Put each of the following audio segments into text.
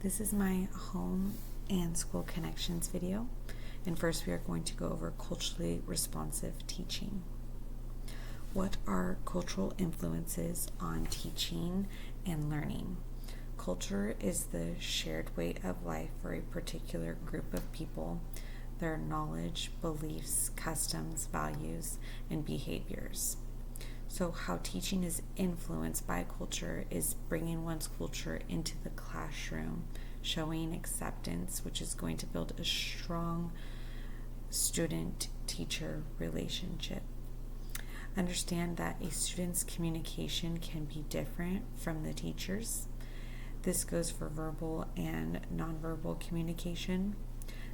This is my home and school connections video, and first we are going to go over culturally responsive teaching. What are cultural influences on teaching and learning? Culture is the shared way of life for a particular group of people, their knowledge, beliefs, customs, values, and behaviors. So how teaching is influenced by culture is bringing one's culture into the classroom, showing acceptance, which is going to build a strong student-teacher relationship. Understand that a student's communication can be different from the teacher's. This goes for verbal and nonverbal communication.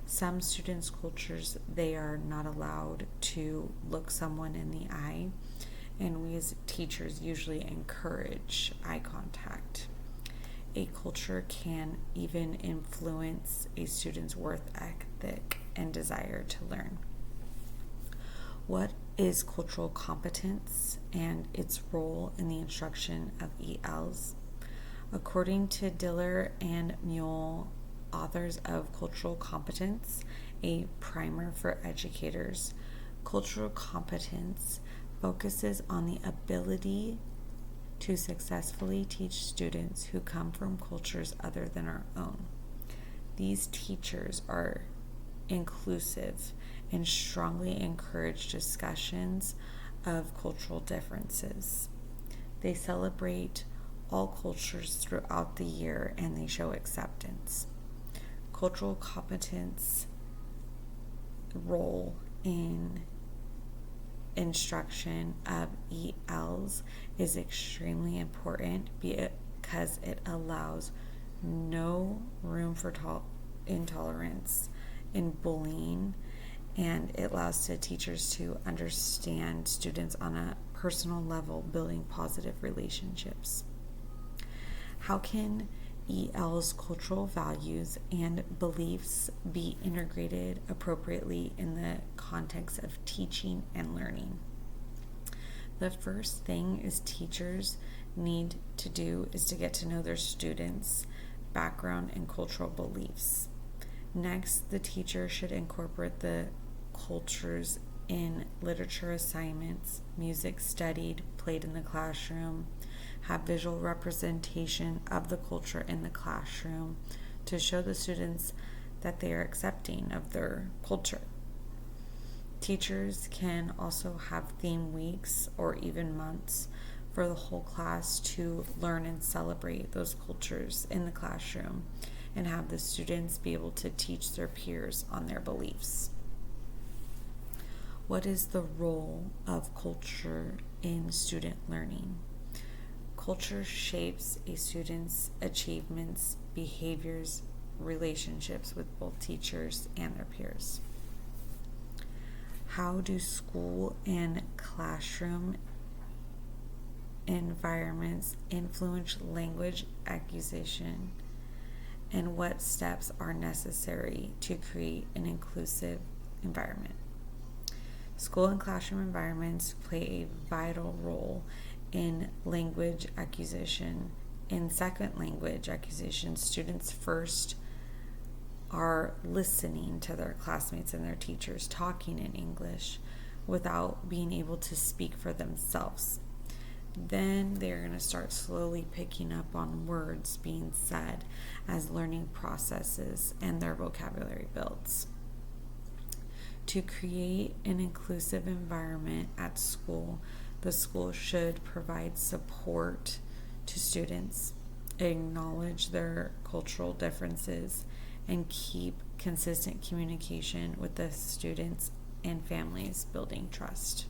Some students' cultures, they are not allowed to look someone in the eye, and we as teachers usually encourage eye contact. A culture can even influence a student's work ethic and desire to learn. What is cultural competence and its role in the instruction of ELs? According to Diller and Mule, authors of Cultural Competence, a primer for educators, cultural competence focuses on the ability to successfully teach students who come from cultures other than our own. These teachers are inclusive and strongly encourage discussions of cultural differences. They celebrate all cultures throughout the year and they show acceptance. Cultural competence role in instruction of ELs is extremely important because it allows no room for intolerance in bullying, and it allows the teachers to understand students on a personal level, building positive relationships. How can EL's cultural values and beliefs be integrated appropriately in the context of teaching and learning? The first thing is teachers need to do is to get to know their students' background and cultural beliefs. Next, the teacher should incorporate the cultures in literature assignments, music studied, played in the classroom, have visual representation of the culture in the classroom to show the students that they are accepting of their culture. Teachers can also have theme weeks or even months for the whole class to learn and celebrate those cultures in the classroom and have the students be able to teach their peers on their beliefs. What is the role of culture in student learning? Culture shapes a student's achievements, behaviors, relationships with both teachers and their peers. How do school and classroom environments influence language acquisition, and what steps are necessary to create an inclusive environment? School and classroom environments play a vital role in language acquisition. In second language acquisition, students first are listening to their classmates and their teachers talking in English without being able to speak for themselves. Then they're going to start slowly picking up on words being said as learning processes and their vocabulary builds. To create an inclusive environment at school, the school should provide support to students, acknowledge their cultural differences, and keep consistent communication with the students and families, building trust.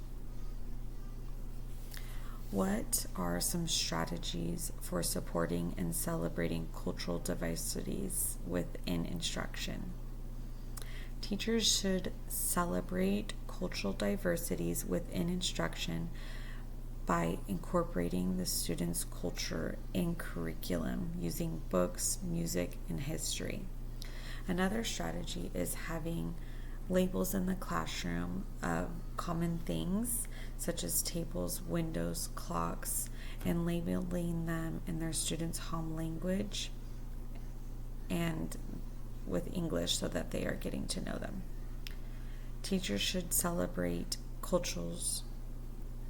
What are some strategies for supporting and celebrating cultural diversities within instruction? Teachers should celebrate cultural diversities within instruction by incorporating the students' culture in curriculum using books, music, and history. Another strategy is having labels in the classroom of common things such as tables, windows, clocks, and labeling them in their students' home language and with English so that they are getting to know them. Teachers should celebrate cultures,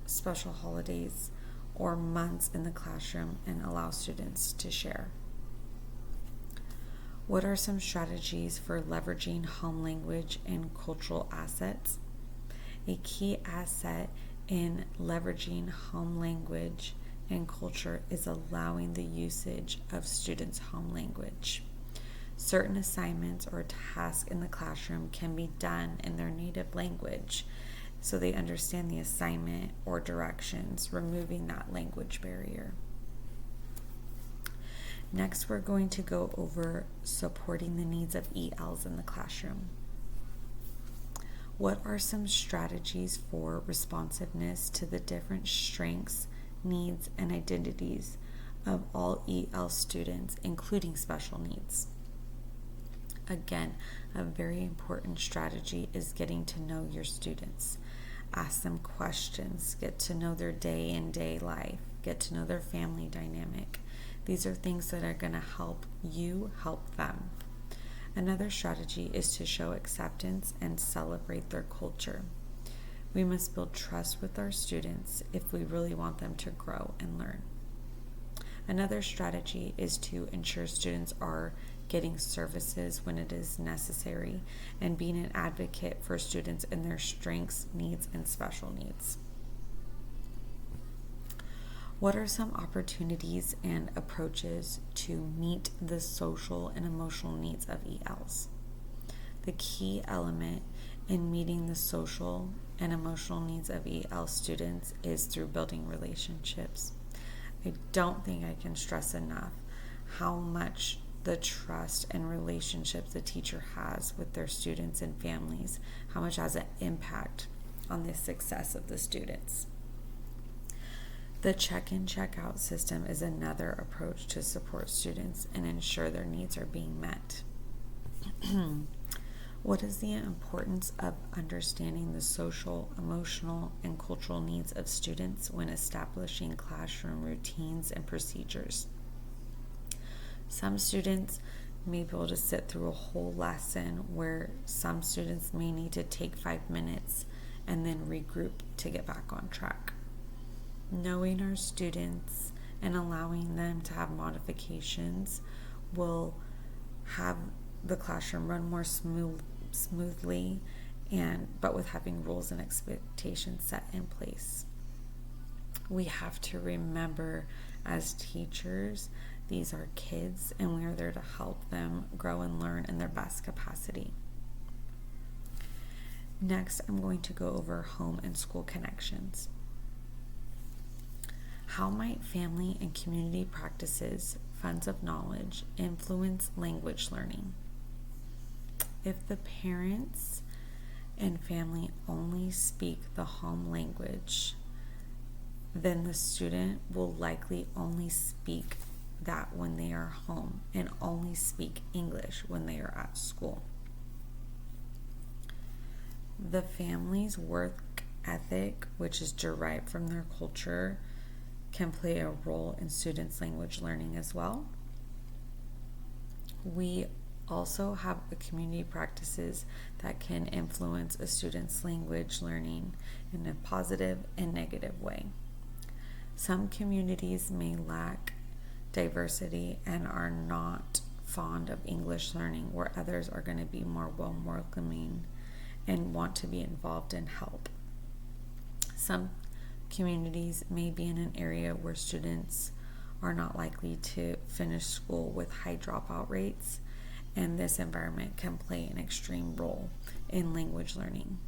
special holidays, or months in the classroom and allow students to share. What are some strategies for leveraging home language and cultural assets? A key asset in leveraging home language and culture is allowing the usage of students' home language. Certain assignments or tasks in the classroom can be done in their native language so they understand the assignment or directions, removing that language barrier. Next, we're going to go over supporting the needs of ELs in the classroom. What are some strategies for responsiveness to the different strengths, needs, and identities of all EL students, including special needs? Again, a very important strategy is getting to know your students. Ask them questions, get to know their day-in-day life, get to know their family dynamic. These are things that are going to help you help them. Another strategy is to show acceptance and celebrate their culture. We must build trust with our students if we really want them to grow and learn. Another strategy is to ensure students are getting services when it is necessary and being an advocate for students and their strengths, needs, and special needs. What are some opportunities and approaches to meet the social and emotional needs of ELs? The key element in meeting the social and emotional needs of EL students is through building relationships. I don't think I can stress enough how much the trust and relationships the teacher has with their students and families, how much has an impact on the success of the students. The check-in, check-out system is another approach to support students and ensure their needs are being met. What is the importance of understanding the social, emotional, and cultural needs of students when establishing classroom routines and procedures? Some students may be able to sit through a whole lesson where some students may need to take 5 minutes and then regroup to get back on track. Knowing our students and allowing them to have modifications will have the classroom run more smoothly, but with having rules and expectations set in place. We have to remember as teachers, these are kids and we are there to help them grow and learn in their best capacity. Next, I'm going to go over home and school connections. How might family and community practices, funds of knowledge, influence language learning? If the parents and family only speak the home language, then the student will likely only speak that when they are home and only speak English when they are at school. The family's work ethic, which is derived from their culture, can play a role in students' language learning as well. We also have community practices that can influence a student's language learning in a positive and negative way. Some communities may lack diversity and are not fond of English learning, where others are going to be more welcoming and want to be involved and help. Some communities may be in an area where students are not likely to finish school with high dropout rates, and this environment can play an extreme role in language learning.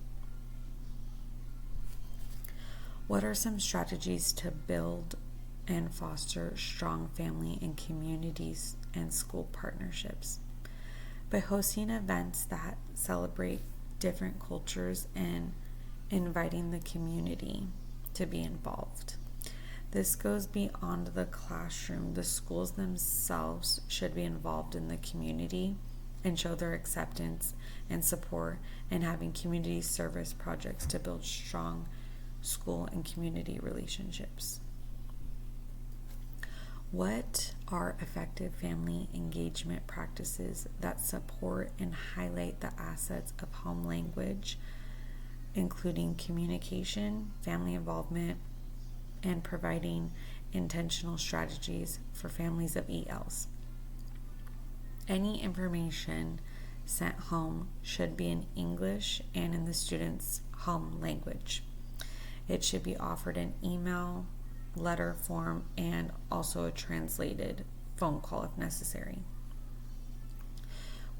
What are some strategies to build and foster strong family and communities and school partnerships? By hosting events that celebrate different cultures and inviting the community to be involved. This goes beyond the classroom. The schools themselves should be involved in the community and show their acceptance and support, and having community service projects to build strong school and community relationships. What are effective family engagement practices that support and highlight the assets of home language, including communication, family involvement, and providing intentional strategies for families of ELs? Any information sent home should be in English and in the student's home language. It should be offered in email, letter form, and also a translated phone call if necessary.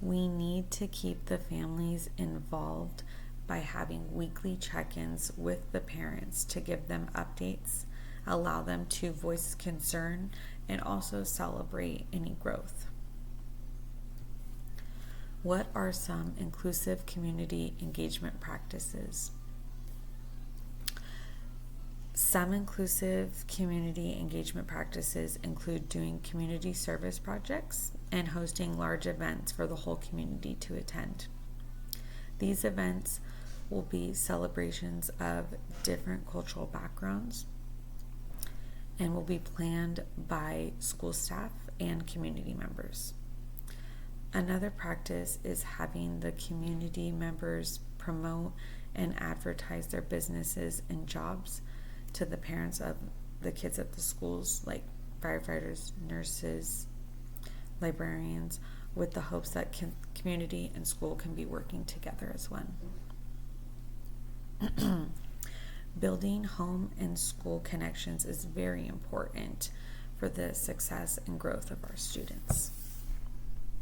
We need to keep the families involved by having weekly check-ins with the parents to give them updates, allow them to voice concern, and also celebrate any growth. What are some inclusive community engagement practices? Some inclusive community engagement practices include doing community service projects and hosting large events for the whole community to attend. These events will be celebrations of different cultural backgrounds and will be planned by school staff and community members. Another practice is having the community members promote and advertise their businesses and jobs to the parents of the kids at the schools, like firefighters, nurses, librarians, with the hopes that community and school can be working together as one. Building home and school connections is very important for the success and growth of our students.